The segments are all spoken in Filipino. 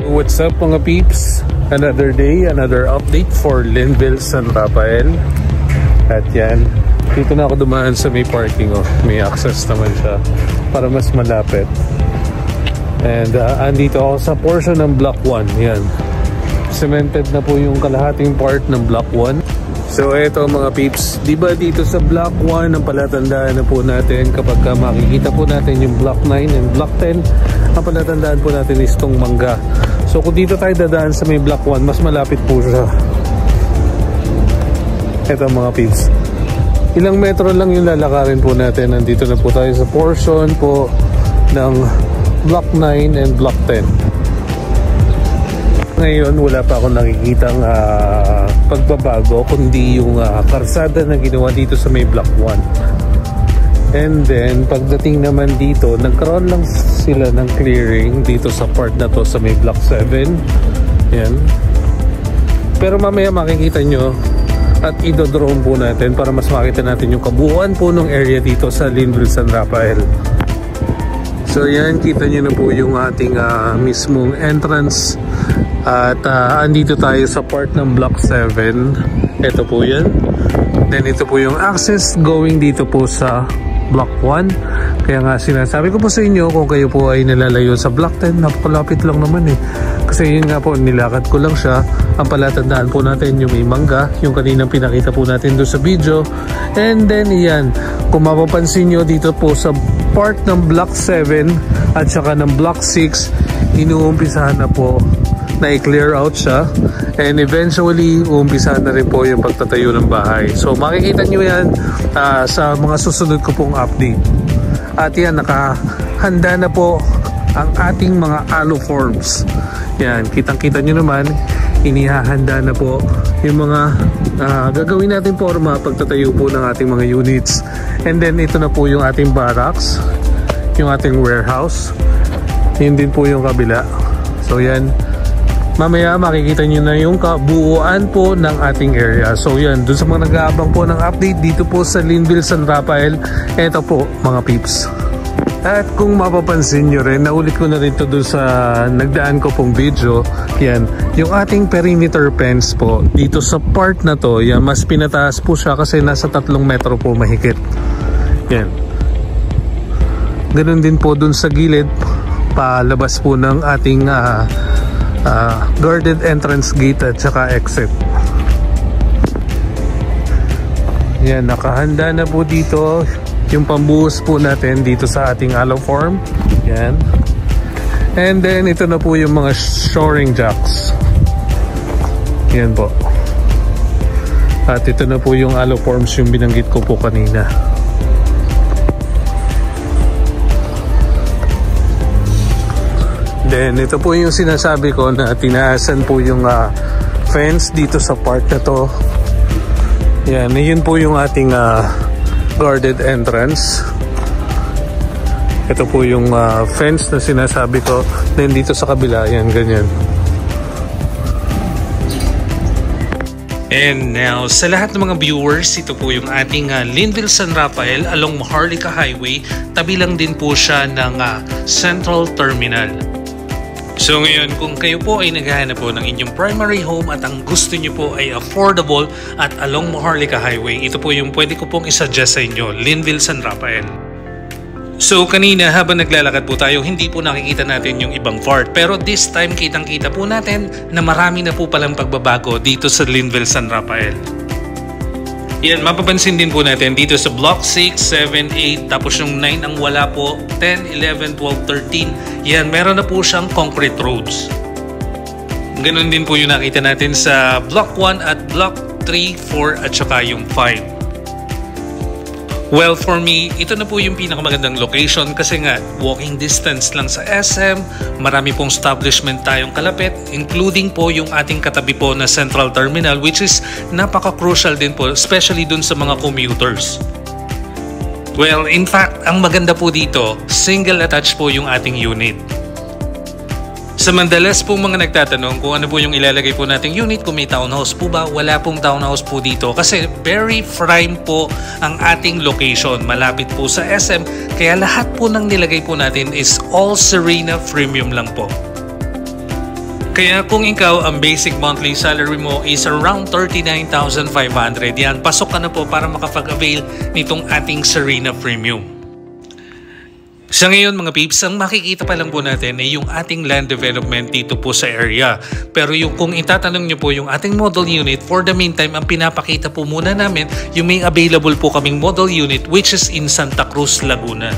What's up mga peeps? Another day, another update for Linville San Rafael. At yan, dito na ako dumaan sa may parking. May access naman siya para mas malapit. And andito ako sa portion ng Block 1. Yan, cemented na po yung kalahating part ng Block 1. So eto mga peeps, diba dito sa Block 1 ang palatandaan na po natin kapag makikita po natin yung Block 9 and Block 10, ang palatandaan po natin is itong mangga. So kung dito tayo dadaan sa may Block 1, mas malapit po siya. Eto mga peeps, ilang metro lang yung lalakarin po natin. Nandito na po tayo sa portion po ng Block 9 and Block 10. Ngayon wala pa akong nakikitang pagbabago kundi yung karsada na ginawa dito sa may Block 1. And then pagdating naman dito, nagkaroon lang sila ng clearing dito sa part na to sa may Block 7. Yan. Pero mamaya makikita nyo at idodrone po natin para mas makita natin yung kabuuan po ng area dito sa Linville San Rafael. So yan, kita nyo na po yung ating mismong entrance. At andito tayo sa part ng Block 7. Ito po yan. Then ito po yung access going dito po sa Block 1. Kaya nga sinasabi ko po sa inyo, kung kayo po ay nalalayo sa Block 10, napakalapit lang naman eh. Kasi yun nga po, nilakad ko lang siya. Ang palatandaan po natin yung may mangga, yung kaninang pinakita po natin doon sa video. And then yan, kung mapapansin nyo dito po sa part ng Block 7 at saka ng Block 6, inuumpisahan na po na i-clear out siya, and eventually umpisahan na rin po yung pagtatayo ng bahay. So makikita nyo yan sa mga susunod ko pong update. At yan, nakahanda na po ang ating mga aloe forms. Yan, kitang-kita nyo naman, inihahanda na po yung mga gagawin natin forma pagtatayo po ng ating mga units. And then ito na po yung ating barracks, yung ating warehouse. Yun din po yung kabila. So yan, mamaya makikita nyo na yung kabuuan po ng ating area. So yan, dun sa mga nag-aabang po ng update dito po sa Linville San Rafael, eto po mga peeps. At kung mapapansin nyo rin, naulit ko na rin to dun sa nagdaan ko pong video. Yan, yung ating perimeter fence po dito sa part na to, yan, mas pinataas po siya kasi nasa 3 metro po mahigit. Yan, ganun din po dun sa gilid, palabas po ng ating guarded entrance gate at saka exit. Yan, nakahanda na po dito yung pambuhos po natin dito sa ating aloe form. Yan. And then ito na po yung mga shoring jacks. Yan po. At ito na po yung aloe forms yung binanggit ko po kanina. Then ito po yung sinasabi ko na tinaasan po yung fence dito sa part na to. Yan, yun po yung ating guarded entrance. Ito po yung fence na sinasabi ko. Then dito sa kabila, yan, ganyan. And now, sa lahat ng mga viewers, ito po yung ating Linville San Rafael along Maharlika Highway. Tabi lang din po siya ng Central Terminal. So ngayon, kung kayo po ay naghahanap po ng inyong primary home at ang gusto nyo po ay affordable at along Maharlika Highway, ito po yung pwede ko pong isuggest sa inyo, Linville San Rafael. So kanina habang naglalakad po tayo, hindi po nakikita natin yung ibang part. Pero this time, kitang-kita po natin na marami na po palang pagbabago dito sa Linville San Rafael. Yan, mapapansin din po natin dito sa Block 6, 7, 8, tapos yung 9 ang wala po, 10, 11, 12, 13. Yan, meron na po siyang concrete roads. Ganun din po yung nakita natin sa Block 1 at Block 3, 4 at saka yung 5. Well, for me, ito na po yung pinakamagandang location kasi nga walking distance lang sa SM, marami pong establishment tayong kalapit, including po yung ating katabi po na Central Terminal, which is napaka-crucial din po, especially dun sa mga commuters. Well, in fact, ang maganda po dito, single attached po yung ating unit. Sa madalas pong mga nagtatanong kung ano po yung ilalagay po nating unit, kung may townhouse po ba, wala pong townhouse po dito kasi very prime po ang ating location, malapit po sa SM, kaya lahat po ng nilagay po natin is all Serena premium lang po. Kaya kung ikaw ang basic monthly salary mo is around 39,500, yan, pasok ka na po para makapag-avail nitong ating Serena Premium. Sa ngayon mga peeps, ang makikita pa lang po natin ay yung ating land development dito po sa area. Pero yung kung itatanong nyo po yung ating model unit, for the meantime, ang pinapakita po muna namin yung may available po kaming model unit which is in Santa Cruz, Laguna.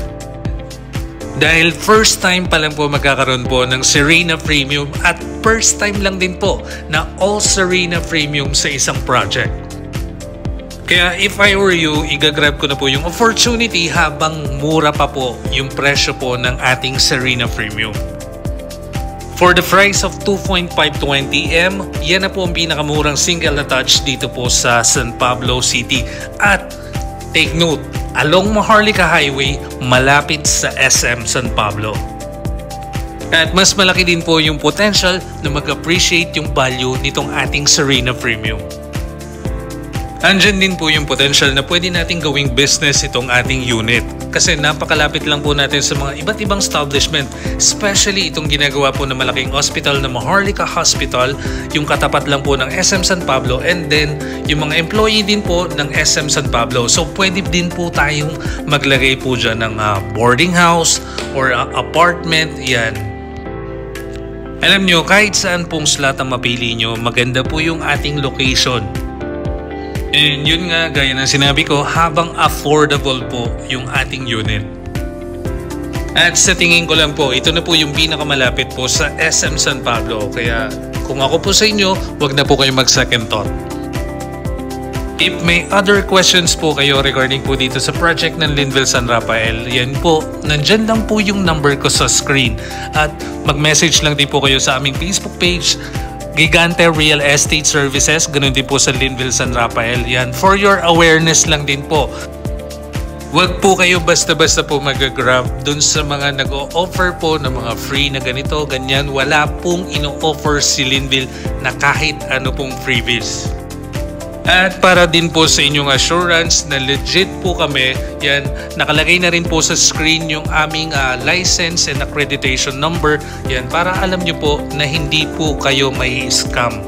Dahil first time pa lang po magkakaroon po ng Serena Premium at first time lang din po na all Serena Premium sa isang project. Kaya if I were you, igagrab ko na po yung opportunity habang mura pa po yung presyo po ng ating Serena Premium. For the price of 2.520M, yan na po ang pinakamurang single attached dito po sa San Pablo City. At take note, along Maharlika Highway, malapit sa SM San Pablo. At mas malaki din po yung potential na mag-appreciate yung value nitong ating Serena Premium. Andyan din po yung potential na pwede natin gawing business itong ating unit. Kasi napakalapit lang po natin sa mga iba't ibang establishment. Especially itong ginagawa po ng malaking hospital na Maharlika Hospital, yung katapat lang po ng SM San Pablo, and then yung mga employee din po ng SM San Pablo. So pwede din po tayong maglagay po dyan ng boarding house or apartment, yan. Alam nyo, kahit saan pong slot ang mapili nyo, maganda po yung ating location. And yun nga, gaya ng sinabi ko, habang affordable po yung ating unit. At sa tingin ko lang po, ito na po yung pinakamalapit po sa SM San Pablo. Kaya kung ako po sa inyo, wag na po kayo mag-second thought. If may other questions po kayo regarding po dito sa project ng Linville San Rafael, yan po, nandyan lang po yung number ko sa screen. At mag-message lang din po kayo sa aming Facebook page, Gigante Real Estate Services, ganun din po sa Linville San Rafael. Yan, for your awareness lang din po. Huwag po kayo basta-basta po mag-grab dun sa mga nag-o-offer po ng mga free na ganito, ganyan. Wala pong ino-offer si Linville na kahit ano pong freebies. At para din po sa inyong assurance na legit po kami, yan, nakalagay na rin po sa screen yung aming license and accreditation number, yan, para alam nyo po na hindi po kayo may scam.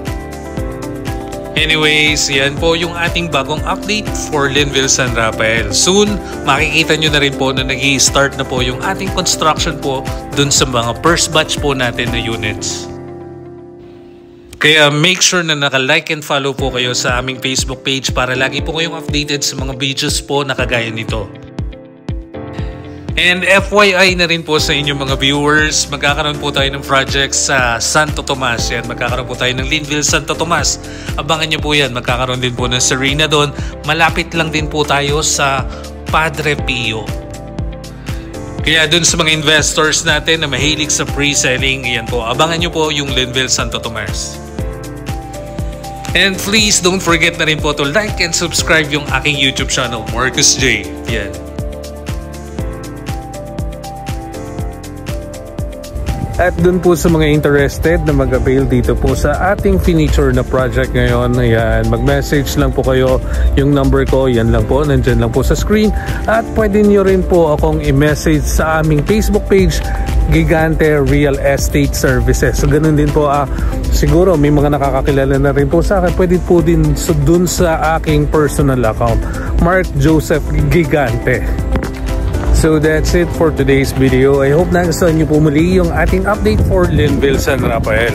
Anyways, yan po yung ating bagong update for Linville San Rafael. Soon, makikita nyo na rin po na nag-i-start na po yung ating construction po dun sa mga first batch po natin na units. Kaya make sure na naka-like and follow po kayo sa aming Facebook page para lagi po kayong updated sa mga videos po na kagaya nito. And FYI na rin po sa inyong mga viewers, magkakaroon po tayo ng project sa Santo Tomas. Yan, magkakaroon po tayo ng Linville Santo Tomas. Abangan nyo po yan, magkakaroon din po ng Serena doon. Malapit lang din po tayo sa Padre Pio. Kaya dun sa mga investors natin na mahilig sa pre-selling, yan po, abangan nyo po yung Linville Santo Tomas. And please don't forget na rin po to like and subscribe yung aking YouTube channel, Marcus J. Yan. At dun po sa mga interested na mag-avail dito po sa ating furniture na project ngayon, ayan, mag-message lang po kayo. Yung number ko, yan lang po, nandyan lang po sa screen. At pwede nyo rin po akong i-message sa aming Facebook page, Gigante Real Estate Services. So ganun din po, siguro may mga nakakakilala na rin po sa akin. Pwede po din dun sa aking personal account, Mark Joseph Gigante. So that's it for today's video. I hope nagustuhan niyo po muli yung ating update for Linville San Rafael.